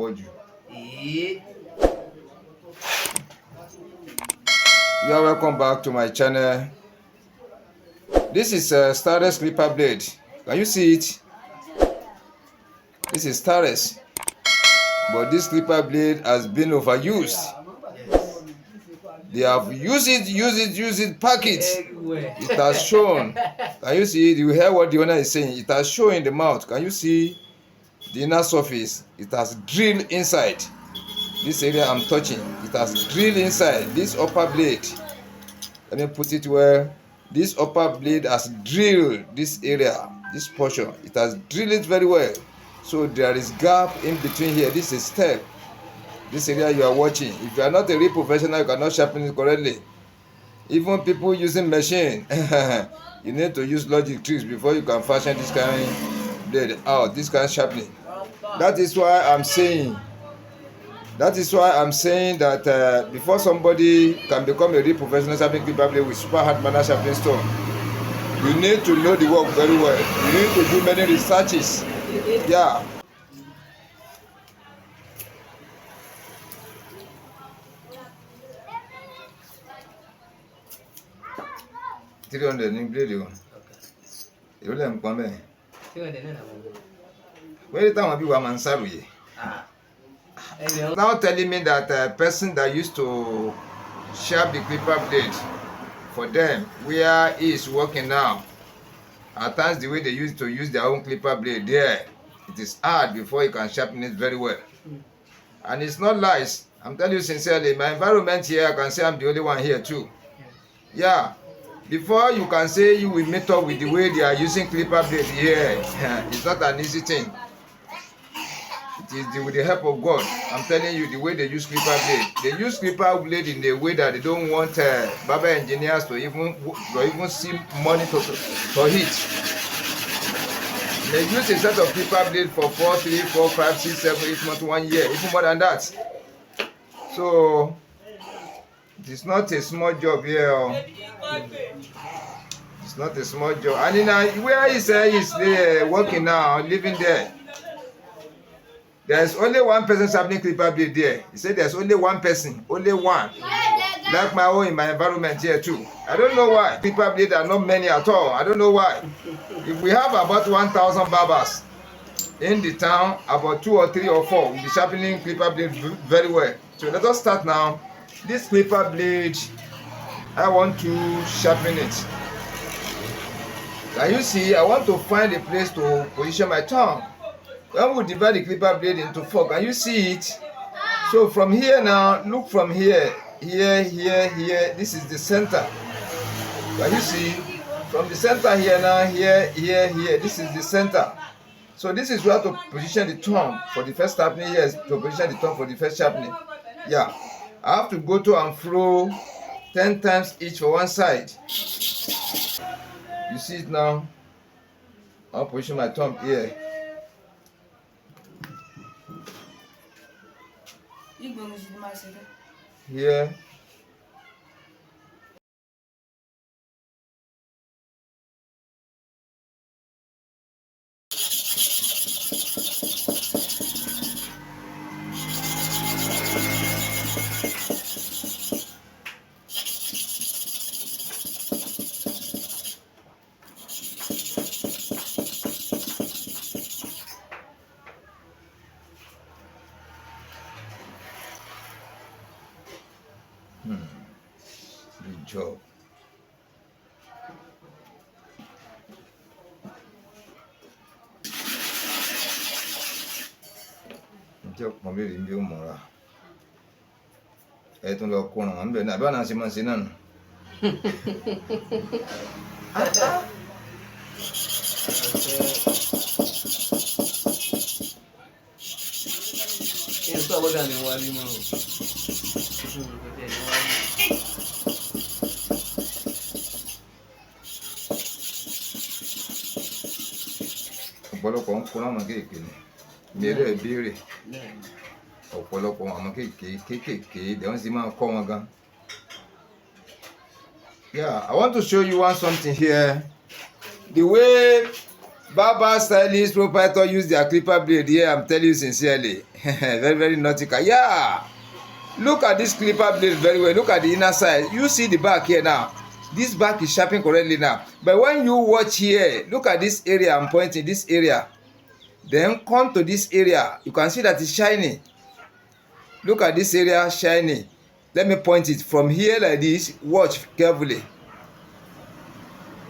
You are welcome back to my channel. This is a Starex clipper blade. Can you see it? This is Starex, but this clipper blade has been overused. They have used it, pack it. It has shown. Can you see it? You hear what the owner is saying? It has shown in the mouth. Can you see the inner surface? It has drilled inside. This area I'm touching, it has drilled inside. This upper blade, let me put it where this upper blade has drilled this area, this portion. It has drilled it very well. So there is gap in between here. This is step. This area you are watching. If you are not a real professional, you cannot sharpen it correctly. Even people using machine, you need to use logic tricks before you can fashion this kind of blade out, this kind of sharpening. That is why I'm saying that before somebody can become a real professional sharpening clipper blade with super hard manner sharpening stone, you need to know the work very well. You need to do many researches. Yeah. $300 in blade. You let him come in. Where the time be woman sorry? Now telling me that a person that used to sharp the clipper blade for them, where he is working now, at times the way they used to use their own clipper blade there, it is hard before you can sharpen it very well. And it's not lies. I'm telling you sincerely, my environment here, I can say I'm the only one here too. Yeah. Before you can say you will meet up with the way they are using clipper blade here, it's not an easy thing. It is with the help of God. I'm telling you, the way they use clipper blade. They use clipper blade in a way that they don't want barber engineers to even see money to hit. They use a set of clipper blade for 4, 3, 4, 5, 6, 7, 8 months, 1 year, even more than that. So it is not a small job here. It's not a small job. And in where he's working now, living there, there's only one person sharpening clipper blade there. He said there's only one person, only one. Like my own in my environment here too. I don't know why. Clipper blade are not many at all. I don't know why. If we have about 1,000 barbers in the town, about 2 or 3 or 4 will be sharpening clipper blade very well. So let us start now. This clipper blade, I want to sharpen it. Can you see? I want to find a place to position my tongue. When we divide the clipper blade into 4, can you see it? So from here now, look from here, here, this is the center. Can you see? From the center here now, here, this is the center. So this is where to position the tongue for the first sharpening. Here is to position the tongue for the first sharpening. Yeah. I have to go to and fro 10 times each for one side. You see it now? I'll position my tongue here. Here. Good job. Job mobile in view more. I don't know corner on the balance in Mansinan. Ọ̀pọ̀lọpọ̀ ń kún láwọn kéèké ni mèrè ìbéèrè ọ̀pọ̀lọpọ̀ àwọn kéèké lẹ́wọ́n sì máa kọ́ wọn gan. Yeah, I want to show you something here. The way Barber, stylist, proprietor use their clipper blade here. I'm telling you sincerely. Very, very nautical. Yeah. Look at this clipper blade very well. Look at the inner side. You see the back here now. This back is sharpened correctly now. But when you watch here, look at this area. I'm pointing this area. Then come to this area. You can see that it's shiny. Look at this area shiny. Let me point it from here like this. Watch carefully.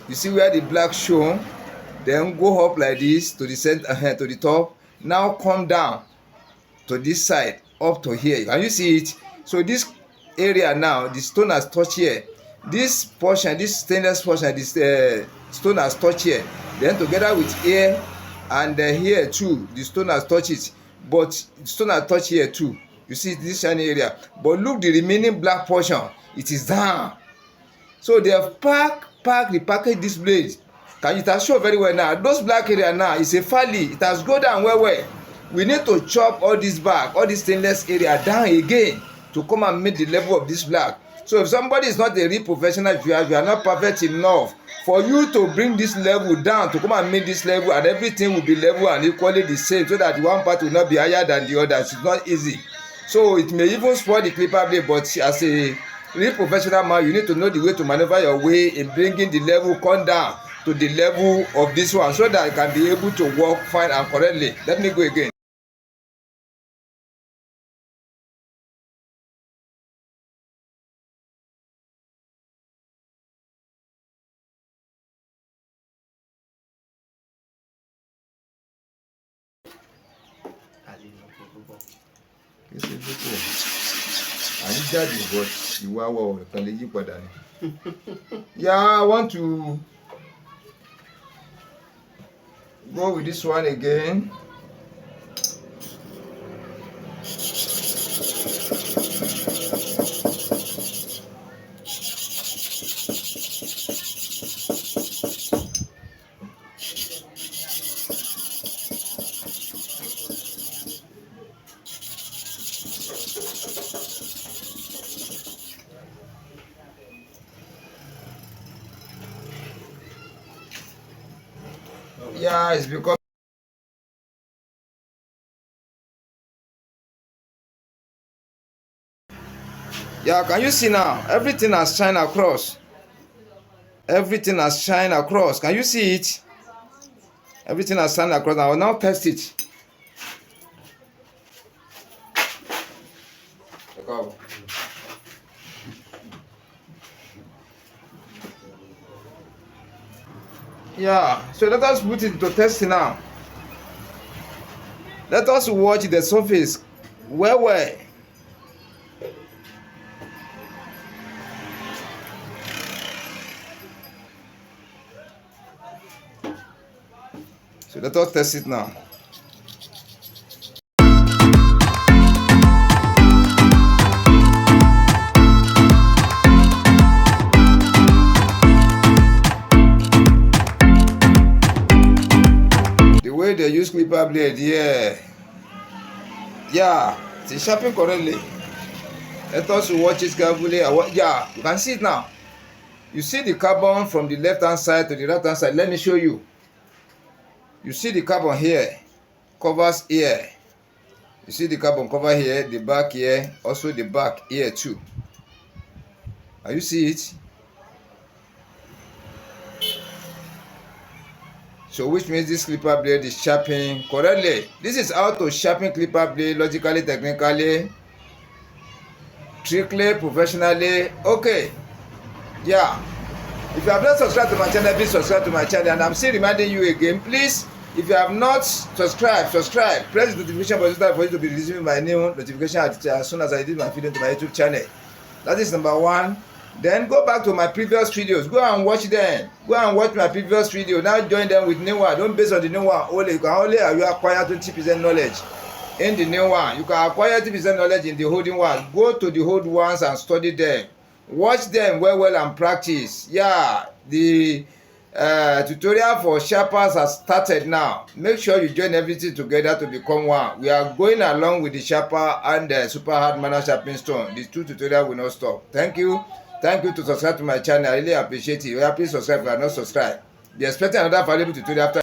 You see where the black shown? Then go up like this to the center, to the top. Now come down to this side, up to here. Can you see it? So this area now, the stone has touched here. This portion, this stainless portion, this stone has touched here. Then together with here and here too, the stone has touched it. But the stone has touched here too. You see this shiny area. But look, the remaining black portion, it is down. So they have repackaged this blade. Can you show very well now? Those black area now is a fairly, it has go down well. We need to chop all this back, all this stainless area down again to come and meet the level of this black. So if somebody is not a real professional, if you are not perfect enough for you to bring this level down to come and meet this level, and everything will be level and equally the same, so that the one part will not be higher than the other. It's not easy. So it may even spoil the clipper blade, but as a real professional man, you need to know the way to maneuver your way in bringing the level come down to the level of this one, so that you can be able to work fine and correctly. Let me go again. Yeah, I want to go with this one again. Yeah, it's because yeah, can you see now? Everything has shined across. Everything has shined across. Can you see it? Everything has shined across. I will now test it. Yeah, so let us put it to test now. Let us watch the surface well. So let us test it now. They use clipper blade, yeah, it's sharpened correctly. Let us watch it carefully. Yeah, you can see it now. You see the carbon from the left hand side to the right hand side. Let me show you. You see the carbon here, covers here. You see the carbon cover here, the back here, also the back here too. Can you see it? So which means this clipper blade is sharpened correctly. This is how to sharpen clipper blade logically, technically, strictly, professionally. Okay. Yeah. If you have not subscribed to my channel, please subscribe to my channel. And I'm still reminding you again, please, if you have not subscribed, press the notification button for you to be receiving my new notification as soon as I did my video to my YouTube channel. That is number one. Then go back to my previous videos. Go and watch them. Go and watch my previous video. Now join them with new one. Don't base on the new one only. You can only acquire 20% knowledge in the new one. You can acquire 20% knowledge in the holding one. Go to the old ones and study them. Watch them well and practice. Yeah, the tutorial for sharpers has started now. Make sure you join everything together to become one. We are going along with the sharper and the super hard manual sharpening stone. These two tutorials will not stop. Thank you. Thank you to subscribe to my channel. I really appreciate it. Please subscribe if you are not subscribed. Be expecting another valuable tutorial after.